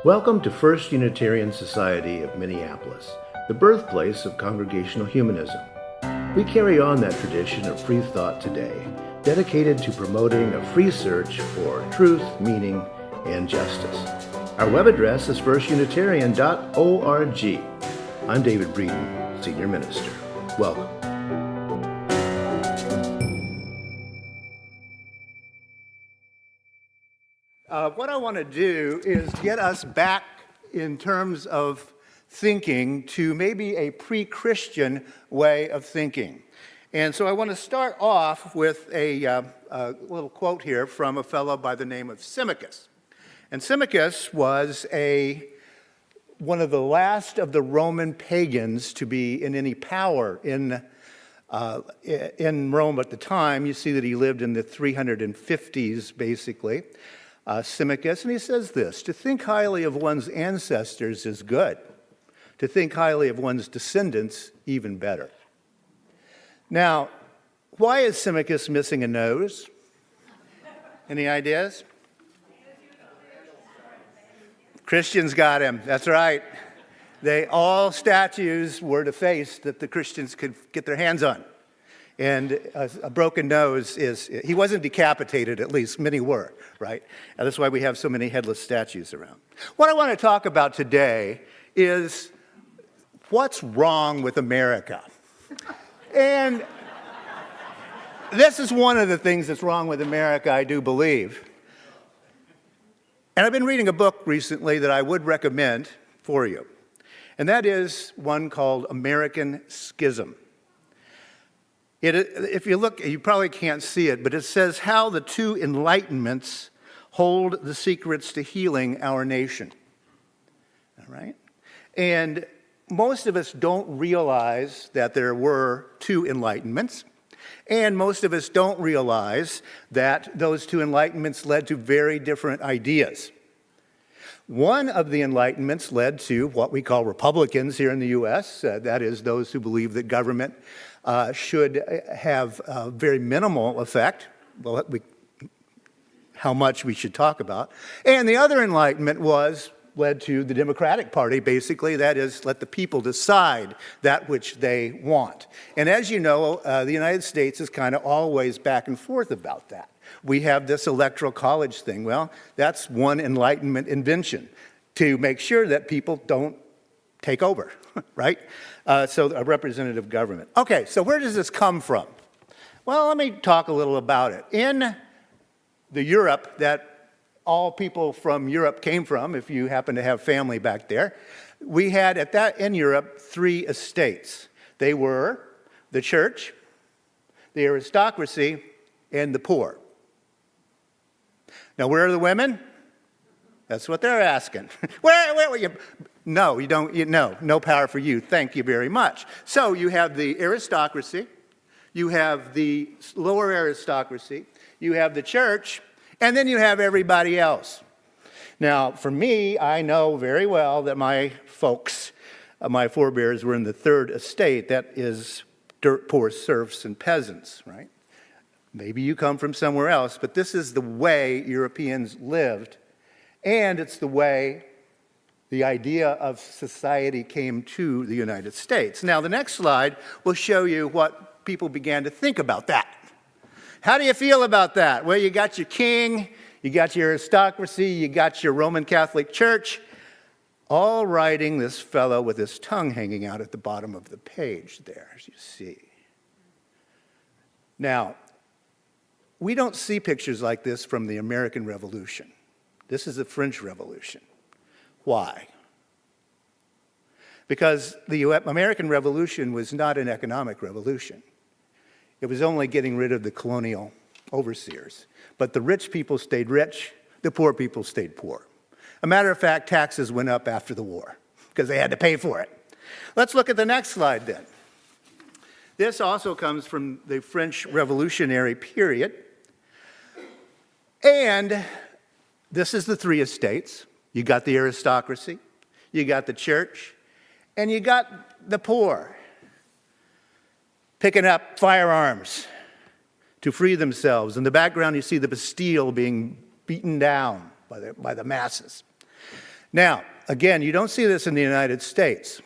Welcome to First Unitarian Society of Minneapolis, the birthplace of Congregational Humanism. We carry on that tradition of free thought today, dedicated to promoting a free search for truth, meaning, and justice. Our web address is firstunitarian.org. I'm David Breeden, Senior Minister. Welcome. What I want to do is get us back in terms of thinking to maybe a pre-Christian way of thinking. And so I want to start off with a little quote here from a fellow by the name of Symmachus. And Symmachus was one of the last of the Roman pagans to be in any power in Rome at the time. You see that he lived in the 350s, basically. Symmachus, and he says this: to think highly of one's ancestors is good. To think highly of one's descendants, even better. Now, why is Symmachus missing a nose? Any ideas? Christians got him, that's right. All statues were the face that the Christians could get their hands on. And a broken nose he wasn't decapitated, at least many were, right? And that's why we have so many headless statues around. What I want to talk about today is what's wrong with America. And this is one of the things that's wrong with America, I do believe. And I've been reading a book recently that I would recommend for you. And that is one called American Schism. If you look, you probably can't see it, but it says how the two enlightenments hold the secrets to healing our nation. All right? And most of us don't realize that there were two enlightenments, and most of us don't realize that those two enlightenments led to very different ideas. One of the enlightenments led to what we call Republicans here in the U.S., that is, those who believe that government should have a very minimal effect, how much we should talk about. And the other enlightenment led to the Democratic Party, basically, that is, let the people decide that which they want. And as you know, the United States is kind of always back and forth about that. We have this electoral college thing. Well, that's one Enlightenment invention, to make sure that people don't take over, right? So a representative government. Okay, so where does this come from? Well, let me talk a little about it. In the Europe that all people from Europe came from, if you happen to have family back there, we had in Europe 3 estates. They were the church, the aristocracy, and the poor. Now, where are the women? That's what they're asking. Where were you? No, you don't. No power for you. Thank you very much. So you have the aristocracy, you have the lower aristocracy, you have the church, and then you have everybody else. Now, for me, I know very well that my folks, my forebears, were in the 3rd estate. That is dirt poor serfs and peasants, right? Maybe you come from somewhere else, but this is the way Europeans lived, and it's the way the idea of society came to the United States. Now, the next slide will show you what people began to think about that. How do you feel about that? Well, you got your king, you got your aristocracy, you got your Roman Catholic Church, all riding this fellow with his tongue hanging out at the bottom of the page there, as you see. Now, we don't see pictures like this from the American Revolution. This is the French Revolution. Why? Because the American Revolution was not an economic revolution. It was only getting rid of the colonial overseers. But the rich people stayed rich, the poor people stayed poor. A matter of fact, taxes went up after the war because they had to pay for it. Let's look at the next slide then. This also comes from the French Revolutionary period. And this is the 3 estates. You got the aristocracy, you got the church, and you got the poor picking up firearms to free themselves. In the background, you see the Bastille being beaten down by the masses. Now, again, you don't see this in the United States,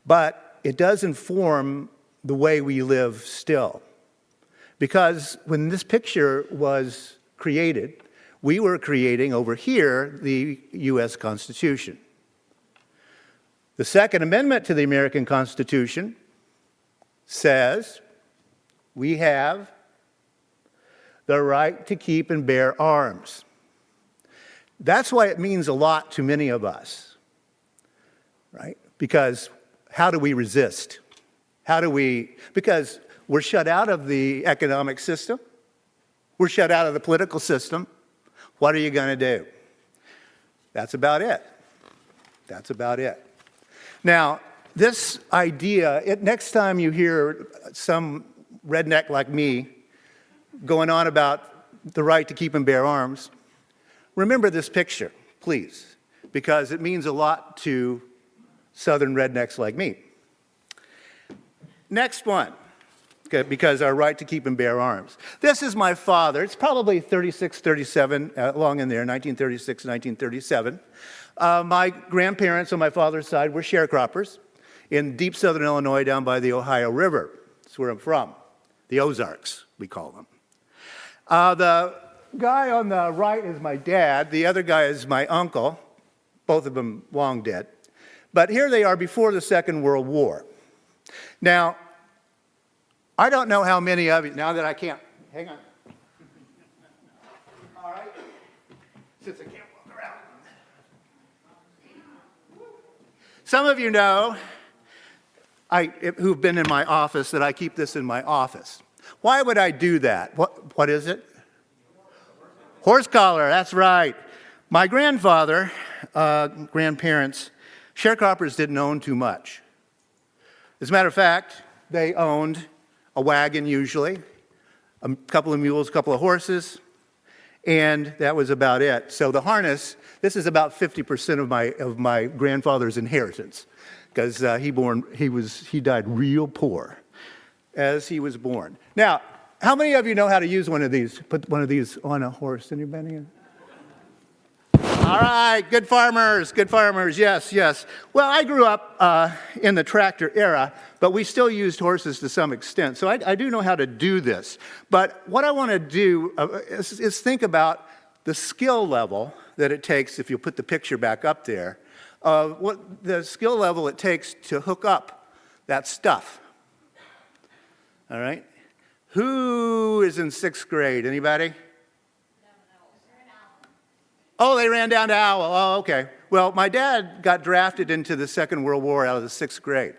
but it does inform the way we live still. Because when this picture was created, we were creating over here the U.S. Constitution. The Second Amendment to the American Constitution says we have the right to keep and bear arms. That's why it means a lot to many of us, right? Because how do we resist? Because we're shut out of the economic system. We're shut out of the political system. What are you going to do? That's about it. That's about it. Now, this idea, next time you hear some redneck like me going on about the right to keep and bear arms, remember this picture, please, because it means a lot to southern rednecks like me. Next one, because our right to keep and bear arms. This is my father. It's probably 36, 37, along in there, 1936, 1937. My grandparents on my father's side were sharecroppers in deep southern Illinois down by the Ohio River. That's where I'm from. The Ozarks, we call them. The guy on the right is my dad. The other guy is my uncle. Both of them long dead. But here they are before the Second World War. Now, I don't know how many of you, now that I can't, hang on. All right, since I can't walk around. Some of you know, who've been in my office, that I keep this in my office. Why would I do that? What is it? Horse collar, that's right. My grandfather, grandparents, sharecroppers didn't own too much. As a matter of fact, they owned a wagon usually, a couple of mules, a couple of horses, and that was about it. So the harness, this is about 50% of my grandfather's inheritance, because he died real poor as he was born. Now, how many of you know how to use one of these? Put one of these on a horse. Anybody? All right, good farmers, yes. Well, I grew up in the tractor era, but we still used horses to some extent. So I do know how to do this. But what I want to do is think about the skill level that it takes, if you put the picture back up there, what the skill level it takes to hook up that stuff. All right? Who is in 6th grade? Anybody? Oh, they ran down to Owl. Oh, okay. Well, my dad got drafted into the Second World War out of the 6th grade.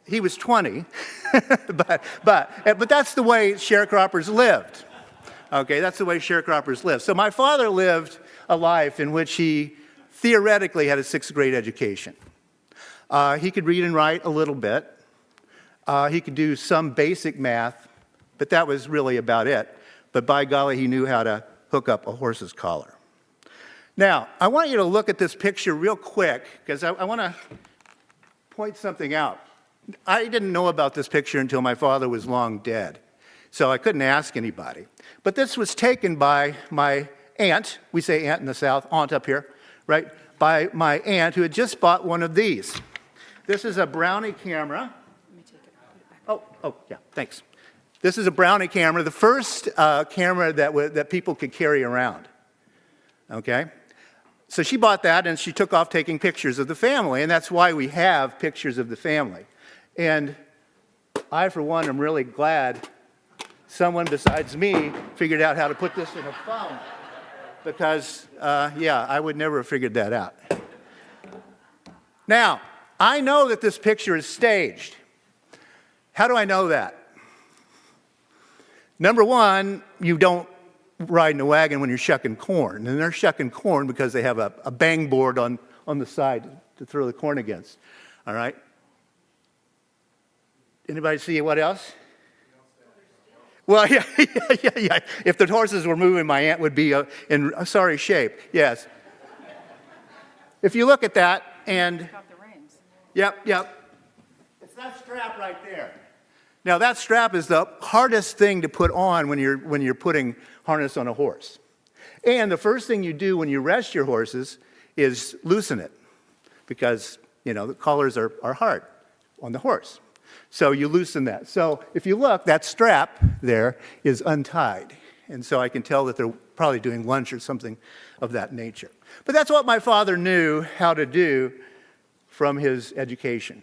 He was 20, but that's the way sharecroppers lived. Okay, that's the way sharecroppers lived. So my father lived a life in which he theoretically had a 6th grade education. He could read and write a little bit. He could do some basic math, but that was really about it. But by golly, he knew how to hook up a horse's collar. Now, I want you to look at this picture real quick, because I want to point something out. I didn't know about this picture until my father was long dead, so I couldn't ask anybody. But this was taken by my aunt. We say aunt in the South, aunt up here, right? By my aunt, who had just bought one of these. This is a Brownie camera. Let me take it. Put it back. Oh, yeah, thanks. This is a Brownie camera, the first camera that people could carry around, okay? So she bought that, and she took off taking pictures of the family, and that's why we have pictures of the family. And I, for one, am really glad someone besides me figured out how to put this in a phone, because, I would never have figured that out. Now, I know that this picture is staged. How do I know that? Number one, you don't ride in a wagon when you're shucking corn. And they're shucking corn because they have a bang board on the side to throw the corn against. All right? Anybody see what else? Well, yeah. If the horses were moving, my aunt would be in sorry shape. Yes. If you look at that and... Yep. It's that strap right there. Now, that strap is the hardest thing to put on when you're putting harness on a horse. And the first thing you do when you rest your horses is loosen it, because, the collars are hard on the horse. So you loosen that. So if you look, that strap there is untied. And so I can tell that they're probably doing lunch or something of that nature. But that's what my father knew how to do from his education.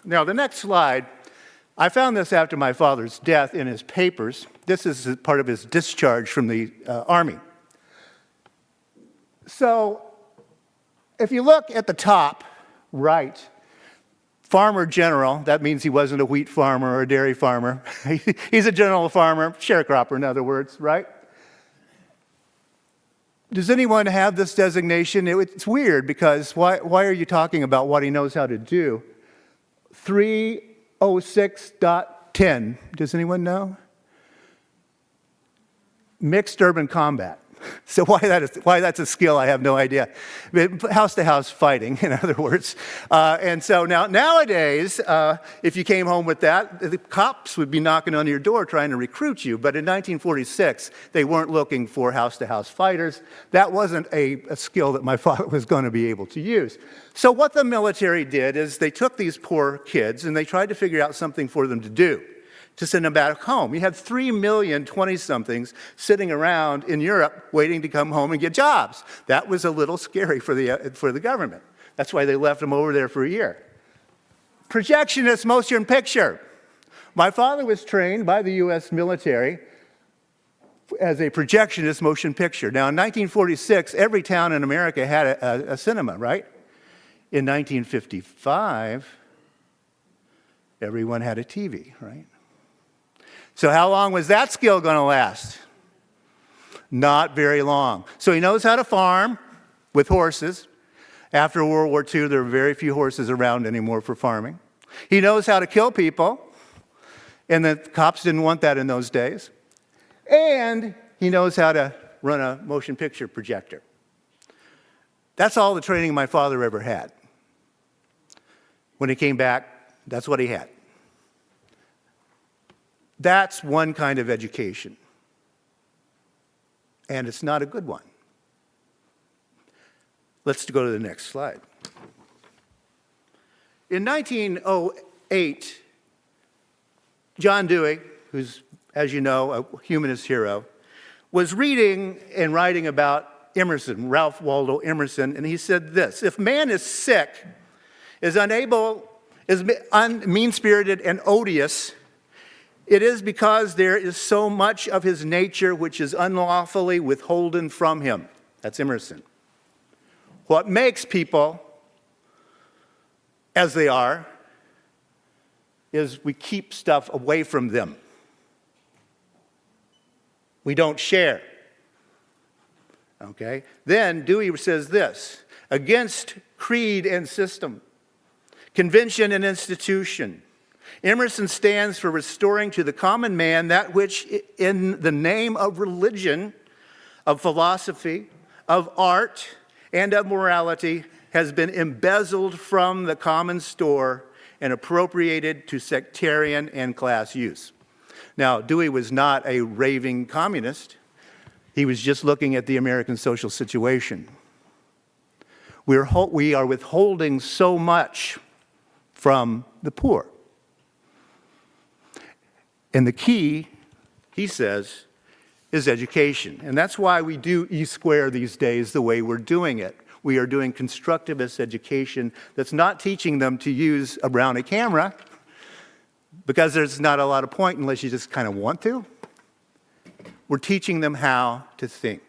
Now, the next slide, I found this after my father's death in his papers. This is part of his discharge from the Army. So if you look at the top right, farmer general, that means he wasn't a wheat farmer or a dairy farmer. He's a general farmer, sharecropper in other words, right? Does anyone have this designation? It's weird because why are you talking about what he knows how to do? 306.10, does anyone know? Mixed urban combat. So why that's a skill, I have no idea. House-to-house fighting, in other words. And so nowadays, if you came home with that, the cops would be knocking on your door trying to recruit you. But in 1946, they weren't looking for house-to-house fighters. That wasn't a skill that my father was going to be able to use. So what the military did is they took these poor kids and they tried to figure out something for them to do, to send them back home. You had 3 million 20-somethings sitting around in Europe waiting to come home and get jobs. That was a little scary for the government. That's why they left them over there for a year. Projectionist motion picture. My father was trained by the U.S. military as a projectionist motion picture. Now, in 1946, every town in America had a cinema, right? In 1955, everyone had a TV, right? So how long was that skill going to last? Not very long. So he knows how to farm with horses. After World War II, there were very few horses around anymore for farming. He knows how to kill people, and the cops didn't want that in those days. And he knows how to run a motion picture projector. That's all the training my father ever had. When he came back, that's what he had. That's one kind of education. And it's not a good one. Let's go to the next slide. In 1908, John Dewey, who's, as you know, a humanist hero, was reading and writing about Emerson, Ralph Waldo Emerson, and he said this: if man is sick, is mean-spirited and odious, it is because there is so much of his nature which is unlawfully withholden from him. That's Emerson. What makes people as they are is we keep stuff away from them. We don't share. Okay? Then Dewey says this: against creed and system, convention and institution, Emerson stands for restoring to the common man that which in the name of religion, of philosophy, of art, and of morality has been embezzled from the common store and appropriated to sectarian and class use. Now, Dewey was not a raving communist. He was just looking at the American social situation. We are withholding so much from the poor. And the key, he says, is education. And that's why we do E-square these days the way we're doing it. We are doing constructivist education that's not teaching them to use a Brownie camera, because there's not a lot of point unless you just kind of want to. We're teaching them how to think.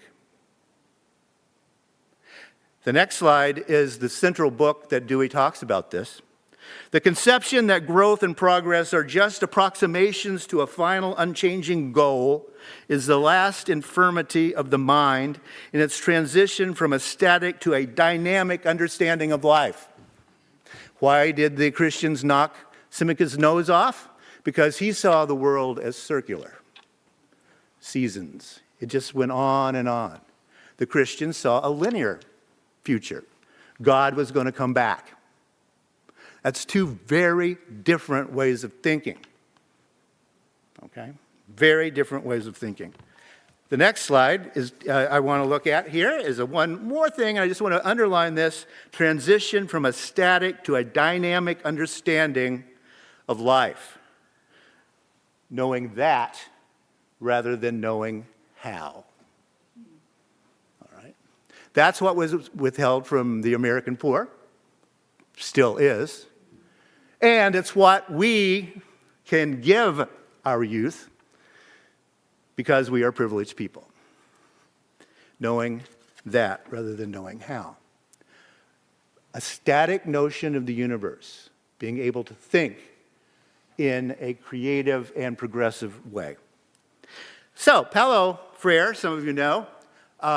The next slide is the central book that Dewey talks about this. The conception that growth and progress are just approximations to a final unchanging goal is the last infirmity of the mind in its transition from a static to a dynamic understanding of life. Why did the Christians knock Symmachus' nose off? Because he saw the world as circular. Seasons. It just went on and on. The Christians saw a linear future. God was going to come back. That's two very different ways of thinking. Okay? Very different ways of thinking. The next slide is I want to look at here is one more thing, and I just want to underline this: transition from a static to a dynamic understanding of life. Knowing that rather than knowing how. All right. That's what was withheld from the American poor, still is. And it's what we can give our youth because we are privileged people. Knowing that rather than knowing how. A static notion of the universe, being able to think in a creative and progressive way. So, Paulo Freire, some of you know,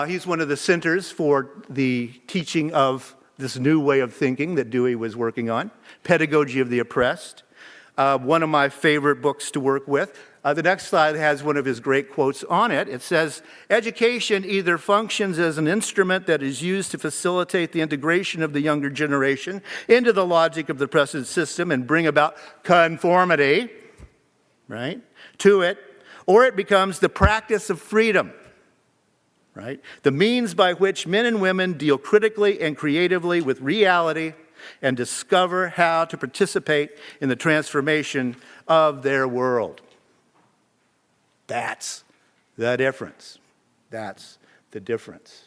he's one of the centers for the teaching of this new way of thinking that Dewey was working on, Pedagogy of the Oppressed. One of my favorite books to work with. The next slide has one of his great quotes on it. It says, education either functions as an instrument that is used to facilitate the integration of the younger generation into the logic of the present system and bring about conformity, right, to it, or it becomes the practice of freedom, right, the means by which men and women deal critically and creatively with reality and discover how to participate in the transformation of their world. That's the difference. That's the difference.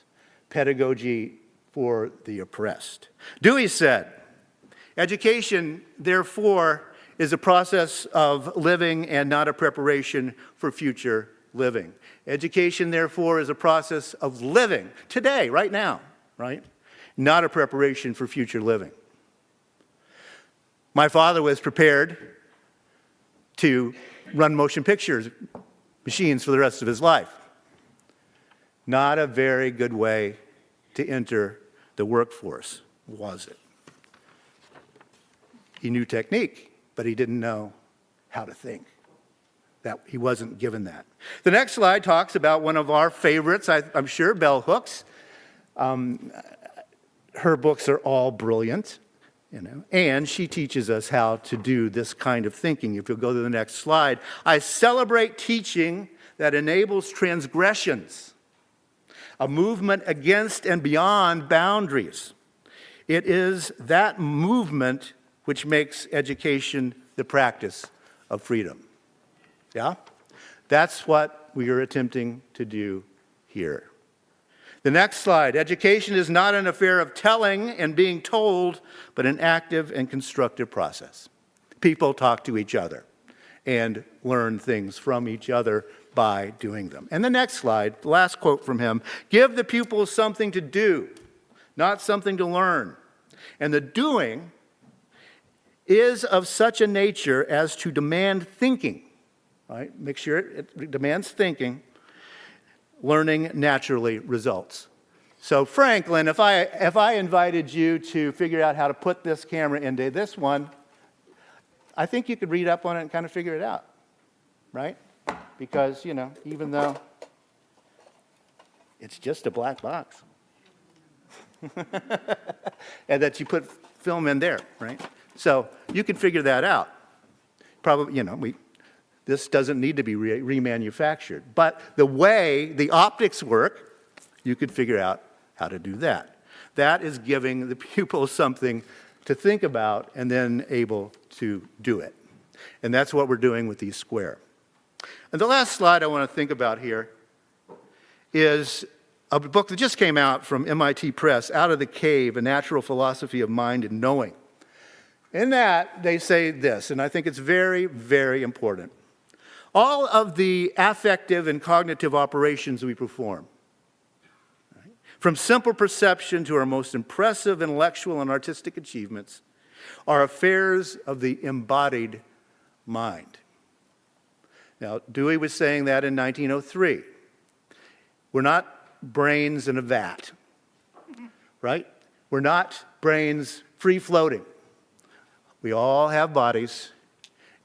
Pedagogy for the oppressed. Dewey said, education, therefore, is a process of living and not a preparation for future living. Education, therefore, is a process of living today, right now, right? Not a preparation for future living. My father was prepared to run motion pictures machines for the rest of his life. Not a very good way to enter the workforce, was it? He knew technique, but he didn't know how to think. That he wasn't given that. The next slide talks about one of our favorites, I'm sure, Bell Hooks. Her books are all brilliant, and she teaches us how to do this kind of thinking. If you'll go to the next slide, I celebrate teaching that enables transgressions, a movement against and beyond boundaries. It is that movement which makes education the practice of freedom. Yeah? That's what we are attempting to do here. The next slide. Education is not an affair of telling and being told, but an active and constructive process. People talk to each other and learn things from each other by doing them. And the next slide, the last quote from him, give the pupils something to do, not something to learn. And the doing is of such a nature as to demand thinking, right? Make sure it demands thinking. Learning naturally results. So Franklin, if I invited you to figure out how to put this camera into this one, I think you could read up on it and kind of figure it out, right? Because, even though it's just a black box. And that you put film in there, right? So you can figure that out. Probably, this doesn't need to be remanufactured. But the way the optics work, you could figure out how to do that. That is giving the pupils something to think about and then able to do it. And that's what we're doing with these square. And the last slide I want to think about here is a book that just came out from MIT Press, Out of the Cave, A Natural Philosophy of Mind and Knowing. In that, they say this, and I think it's very, very important. All of the affective and cognitive operations we perform, right, from simple perception to our most impressive intellectual and artistic achievements, are affairs of the embodied mind. Now, Dewey was saying that in 1903. We're not brains in a vat, right? We're not brains free-floating. We all have bodies,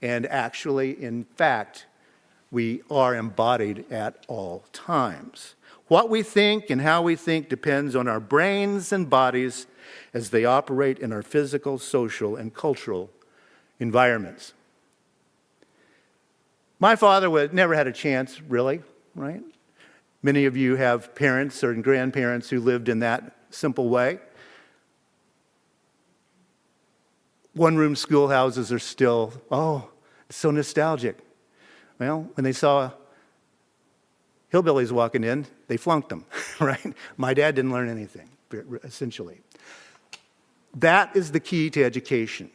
and actually, in fact, we are embodied at all times. What we think and how we think depends on our brains and bodies as they operate in our physical, social, and cultural environments. My father never had a chance, really, right? Many of you have parents or grandparents who lived in that simple way. One-room schoolhouses are still, it's so nostalgic. Well, when they saw hillbillies walking in, they flunked them, right? My dad didn't learn anything, essentially. That is the key to education,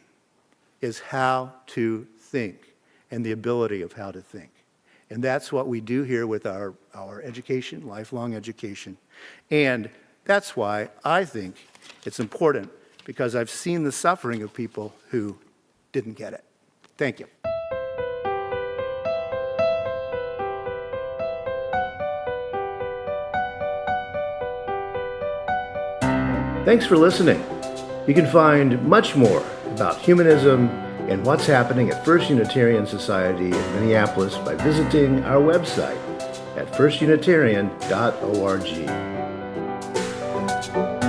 is how to think and the ability of how to think. And that's what we do here with our education, lifelong education. And that's why I think it's important, because I've seen the suffering of people who didn't get it. Thank you. Thanks for listening. You can find much more about humanism and what's happening at First Unitarian Society in Minneapolis by visiting our website at firstunitarian.org.